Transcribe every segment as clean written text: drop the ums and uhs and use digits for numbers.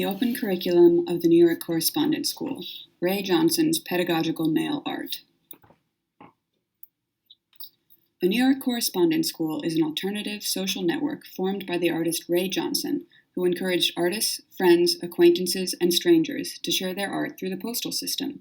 The Open Curriculum of the New York Correspondence School, Ray Johnson's Pedagogical Mail Art. The New York Correspondence School is an alternative social network formed by the artist Ray Johnson, who encouraged artists, friends, acquaintances, and strangers to share their art through the postal system.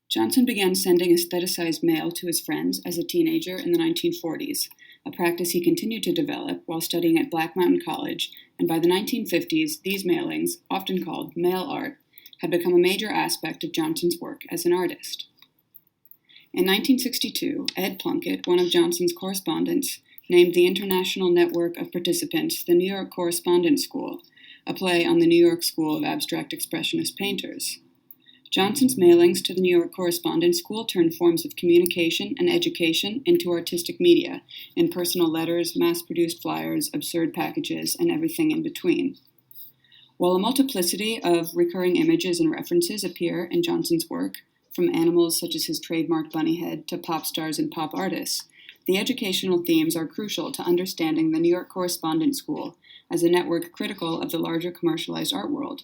Johnson began sending aestheticized mail to his friends as a teenager in the 1940s, a practice he continued to develop while studying at Black Mountain College, and by the 1950s, these mailings, often called mail art, had become a major aspect of Johnson's work as an artist. In 1962, Ed Plunkett, one of Johnson's correspondents, named the international network of participants the New York Correspondence School, a play on the New York School of Abstract Expressionist painters. Johnson's mailings to the New York Correspondence School turned forms of communication and education into artistic media, in personal letters, mass-produced flyers, absurd packages, and everything in between. While a multiplicity of recurring images and references appear in Johnson's work, from animals such as his trademark bunny head to pop stars and pop artists, the educational themes are crucial to understanding the New York Correspondence School as a network critical of the larger commercialized art world.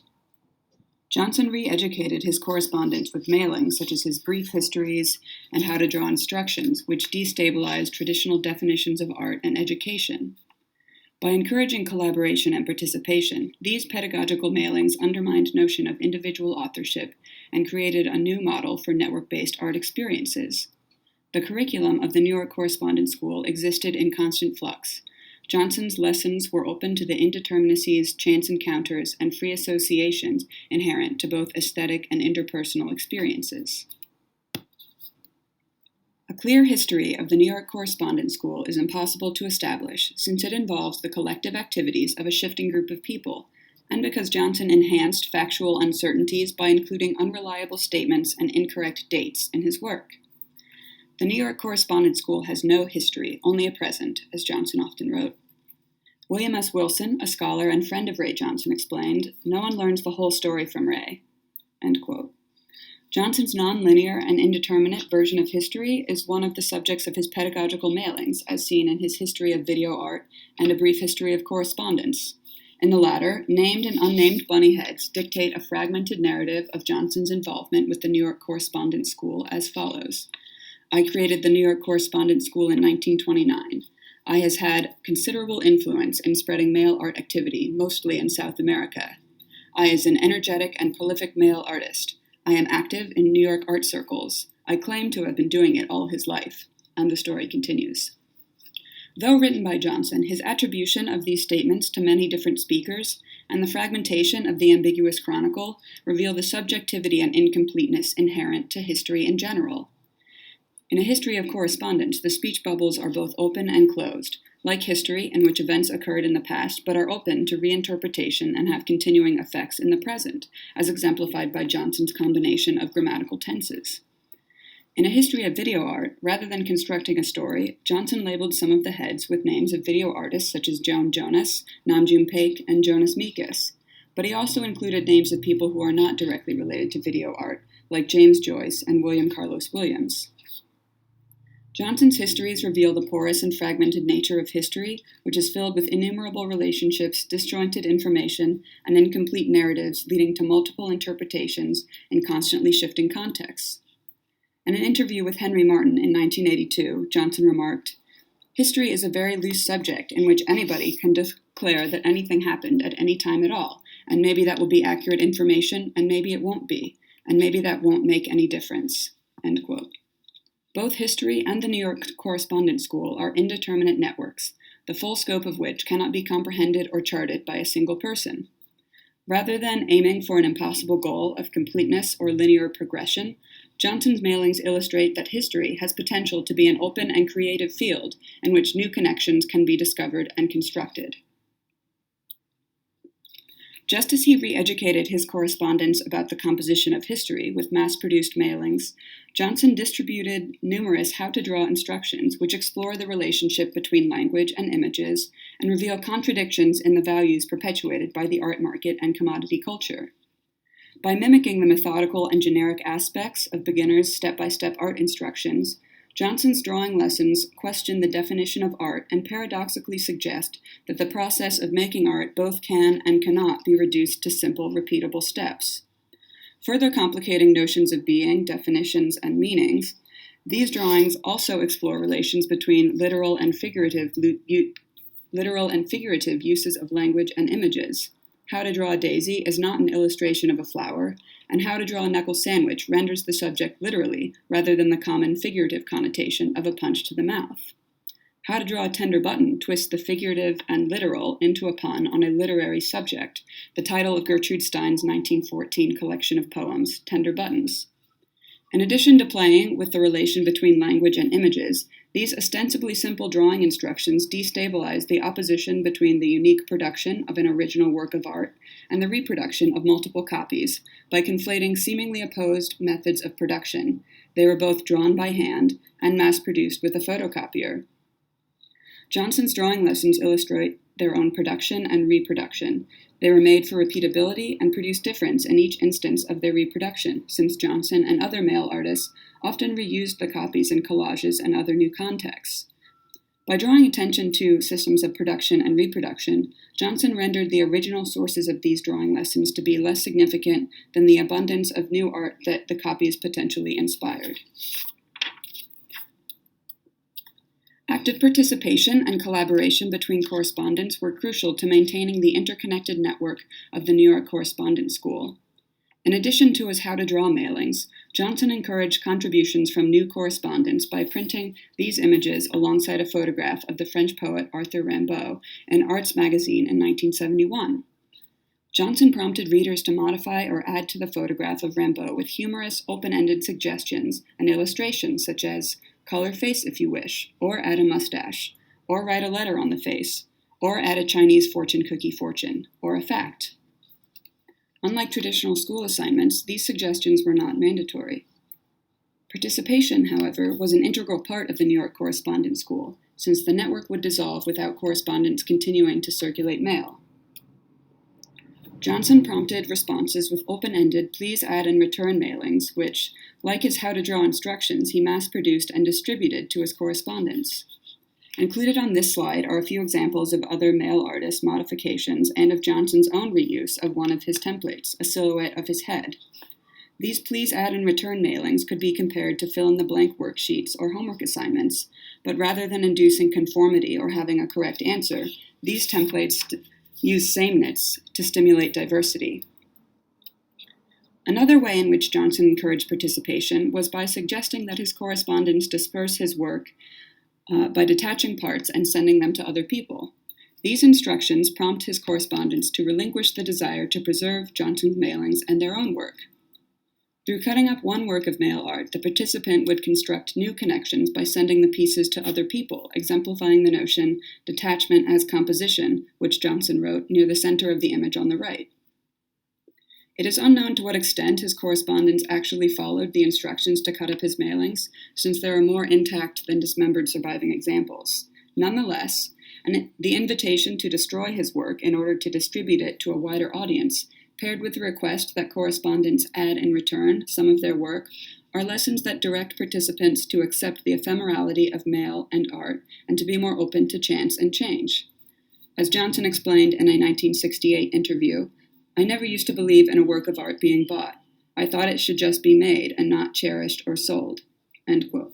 Johnson re-educated his correspondents with mailings such as his brief histories and how to draw instructions, which destabilized traditional definitions of art and education. By encouraging collaboration and participation, these pedagogical mailings undermined notion of individual authorship and created a new model for network-based art experiences. The curriculum of the New York Correspondence School existed in constant flux. Johnson's lessons were open to the indeterminacies, chance encounters, and free associations inherent to both aesthetic and interpersonal experiences. A clear history of the New York Correspondence School is impossible to establish since it involves the collective activities of a shifting group of people, and because Johnson enhanced factual uncertainties by including unreliable statements and incorrect dates in his work. The New York Correspondence School has no history, only a present, as Johnson often wrote. William S. Wilson, a scholar and friend of Ray Johnson, explained, "No one learns the whole story from Ray." End quote. Johnson's nonlinear and indeterminate version of history is one of the subjects of his pedagogical mailings, as seen in his History of Video Art and A Brief History of Correspondence. In the latter, named and unnamed bunny heads dictate a fragmented narrative of Johnson's involvement with the New York Correspondence School as follows. I created the New York Correspondence School in 1929. I has had considerable influence in spreading mail art activity, mostly in South America. I is an energetic and prolific mail artist. I am active in New York art circles. I claim to have been doing it all his life. And the story continues. Though written by Johnson, his attribution of these statements to many different speakers and the fragmentation of the ambiguous chronicle reveal the subjectivity and incompleteness inherent to history in general. In a history of correspondence, the speech bubbles are both open and closed, like history in which events occurred in the past but are open to reinterpretation and have continuing effects in the present, as exemplified by Johnson's combination of grammatical tenses. In a history of video art, rather than constructing a story, Johnson labeled some of the heads with names of video artists such as Joan Jonas, Namjoon Paik, and Jonas Mekas, but he also included names of people who are not directly related to video art, like James Joyce and William Carlos Williams. Johnson's histories reveal the porous and fragmented nature of history, which is filled with innumerable relationships, disjointed information, and incomplete narratives leading to multiple interpretations in constantly shifting contexts. In an interview with Henry Martin in 1982, Johnson remarked, "History is a very loose subject in which anybody can declare that anything happened at any time at all, and maybe that will be accurate information, and maybe it won't be, and maybe that won't make any difference." End quote. Both history and the New York Correspondence School are indeterminate networks, the full scope of which cannot be comprehended or charted by a single person. Rather than aiming for an impossible goal of completeness or linear progression, Johnson's mailings illustrate that history has potential to be an open and creative field in which new connections can be discovered and constructed. Just as he re-educated his correspondents about the composition of history with mass-produced mailings, Johnson distributed numerous how-to-draw instructions which explore the relationship between language and images and reveal contradictions in the values perpetuated by the art market and commodity culture. By mimicking the methodical and generic aspects of beginners' step-by-step art instructions, Johnson's drawing lessons question the definition of art and paradoxically suggest that the process of making art both can and cannot be reduced to simple, repeatable steps. Further complicating notions of being, definitions, and meanings, these drawings also explore relations between literal and figurative uses of language and images. How to draw a daisy is not an illustration of a flower, and how to draw a knuckle sandwich renders the subject literally rather than the common figurative connotation of a punch to the mouth. How to draw a tender button twists the figurative and literal into a pun on a literary subject, the title of Gertrude Stein's 1914 collection of poems, Tender Buttons. In addition to playing with the relation between language and images, these ostensibly simple drawing instructions destabilize the opposition between the unique production of an original work of art and the reproduction of multiple copies by conflating seemingly opposed methods of production. They were both drawn by hand and mass-produced with a photocopier. Johnson's drawing lessons illustrate their own production and reproduction. They were made for repeatability and produce difference in each instance of their reproduction, since Johnson and other male artists often reused the copies in collages and other new contexts. By drawing attention to systems of production and reproduction, Johnson rendered the original sources of these drawing lessons to be less significant than the abundance of new art that the copies potentially inspired. Active participation and collaboration between correspondents were crucial to maintaining the interconnected network of the New York Correspondence School. In addition to his How to Draw mailings, Johnson encouraged contributions from new correspondents by printing these images alongside a photograph of the French poet Arthur Rimbaud in Arts magazine in 1971. Johnson prompted readers to modify or add to the photograph of Rimbaud with humorous, open-ended suggestions and illustrations such as color face if you wish, or add a mustache, or write a letter on the face, or add a Chinese fortune cookie fortune, or a fact. Unlike traditional school assignments, these suggestions were not mandatory. Participation, however, was an integral part of the New York Correspondence School, since the network would dissolve without correspondents continuing to circulate mail. Johnson prompted responses with open-ended please add and return mailings, which, like his How to Draw instructions, he mass-produced and distributed to his correspondents. Included on this slide are a few examples of other mail artist modifications and of Johnson's own reuse of one of his templates, a silhouette of his head. These please add and return mailings could be compared to fill-in-the-blank worksheets or homework assignments, but rather than inducing conformity or having a correct answer, these templates use sameness to stimulate diversity. Another way in which Johnson encouraged participation was by suggesting that his correspondents disperse his work by detaching parts and sending them to other people. These instructions prompt his correspondents to relinquish the desire to preserve Johnson's mailings and their own work. Through cutting up one work of mail art, the participant would construct new connections by sending the pieces to other people, exemplifying the notion detachment as composition, which Johnson wrote near the center of the image on the right. It is unknown to what extent his correspondents actually followed the instructions to cut up his mailings, since there are more intact than dismembered surviving examples. Nonetheless, the invitation to destroy his work in order to distribute it to a wider audience, paired with the request that correspondents add in return some of their work, are lessons that direct participants to accept the ephemerality of mail and art and to be more open to chance and change. As Johnson explained in a 1968 interview, I never used to believe in a work of art being bought. I thought it should just be made and not cherished or sold. End quote.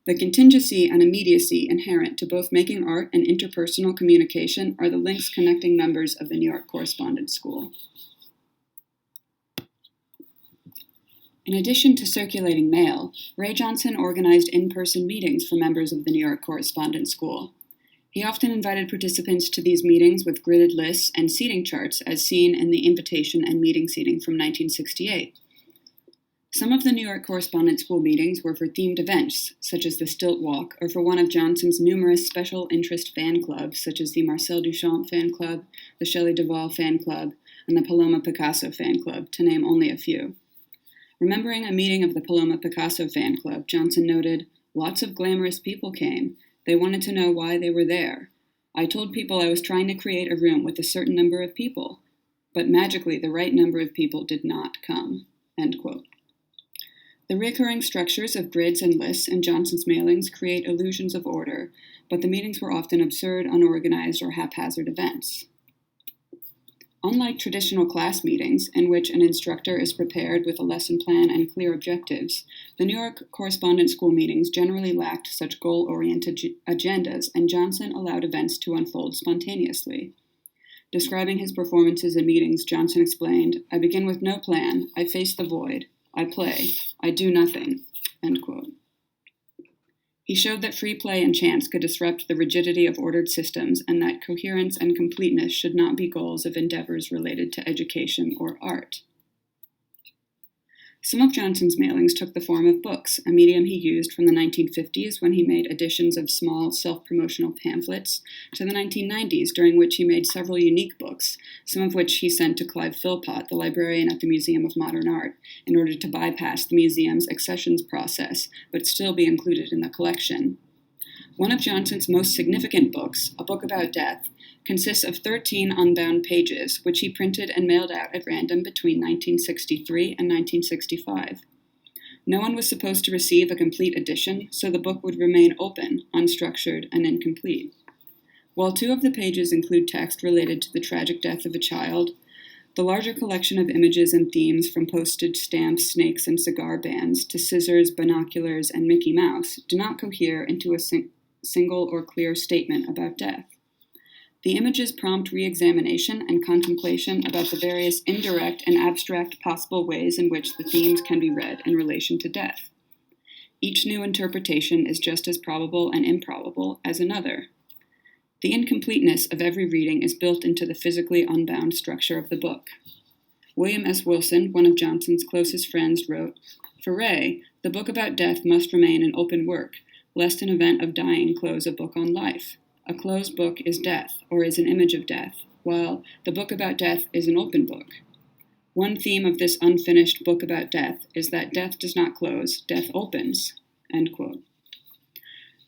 The contingency and immediacy inherent to both making art and interpersonal communication are the links connecting members of the New York Correspondence School. In addition to circulating mail, Ray Johnson organized in-person meetings for members of the New York Correspondence School. He often invited participants to these meetings with gridded lists and seating charts as seen in the invitation and meeting seating from 1968. Some of the New York Correspondence School meetings were for themed events, such as the Stilt Walk, or for one of Johnson's numerous special interest fan clubs, such as the Marcel Duchamp Fan Club, the Shelley Duvall Fan Club, and the Paloma Picasso Fan Club, to name only a few. Remembering a meeting of the Paloma Picasso Fan Club, Johnson noted, "Lots of glamorous people came. They wanted to know why they were there. I told people I was trying to create a room with a certain number of people, but magically the right number of people did not come." End quote. The recurring structures of grids and lists in Johnson's mailings create illusions of order, but the meetings were often absurd, unorganized, or haphazard events. Unlike traditional class meetings, in which an instructor is prepared with a lesson plan and clear objectives, the New York Correspondence School meetings generally lacked such goal-oriented agendas, and Johnson allowed events to unfold spontaneously. Describing his performances in meetings, Johnson explained, "I begin with no plan, I face the void, I play, I do nothing," end quote. He showed that free play and chance could disrupt the rigidity of ordered systems and that coherence and completeness should not be goals of endeavors related to education or art. Some of Johnson's mailings took the form of books, a medium he used from the 1950s when he made editions of small self-promotional pamphlets to the 1990s, during which he made several unique books, some of which he sent to Clive Philpott, the librarian at the Museum of Modern Art, in order to bypass the museum's accessions process, but still be included in the collection. One of Johnson's most significant books, A Book About Death, consists of 13 unbound pages, which he printed and mailed out at random between 1963 and 1965. No one was supposed to receive a complete edition, so the book would remain open, unstructured, and incomplete. While 2 of the pages include text related to the tragic death of a child, the larger collection of images and themes, from postage stamps, snakes, and cigar bands to scissors, binoculars, and Mickey Mouse, do not cohere into a single or clear statement about death. The images prompt re-examination and contemplation about the various indirect and abstract possible ways in which the themes can be read in relation to death. Each new interpretation is just as probable and improbable as another. The incompleteness of every reading is built into the physically unbound structure of the book. William S. Wilson, one of Johnson's closest friends, wrote, "For Ray, the book about death must remain an open work, lest an event of dying close a book on life. A closed book is death, or is an image of death, while the book about death is an open book. One theme of this unfinished book about death is that death does not close, death opens," end quote.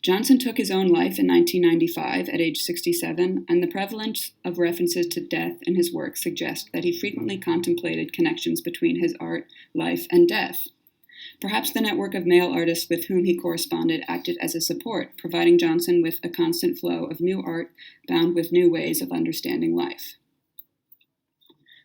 Johnson took his own life in 1995 at age 67, and the prevalence of references to death in his work suggests that he frequently contemplated connections between his art, life, and death. Perhaps the network of male artists with whom he corresponded acted as a support, providing Johnson with a constant flow of new art bound with new ways of understanding life.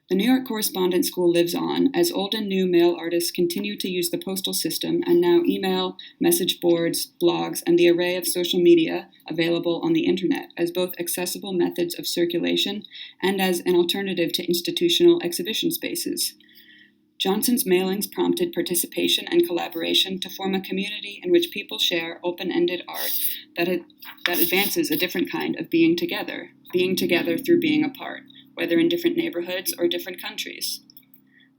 The New York Correspondence School lives on, as old and new male artists continue to use the postal system and now email, message boards, blogs, and the array of social media available on the internet as both accessible methods of circulation and as an alternative to institutional exhibition spaces. Johnson's mailings prompted participation and collaboration to form a community in which people share open-ended art that advances a different kind of being together through being apart, whether in different neighborhoods or different countries.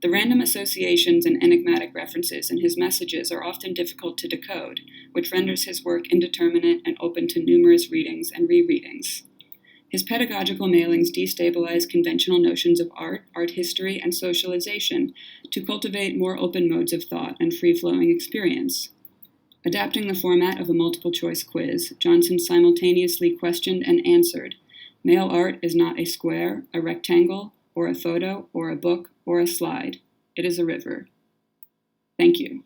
The random associations and enigmatic references in his messages are often difficult to decode, which renders his work indeterminate and open to numerous readings and rereadings. His pedagogical mailings destabilize conventional notions of art, art history, and socialization to cultivate more open modes of thought and free-flowing experience. Adapting the format of a multiple-choice quiz, Johnson simultaneously questioned and answered. Mail art is not a square, a rectangle, or a photo, or a book, or a slide. It is a river. Thank you.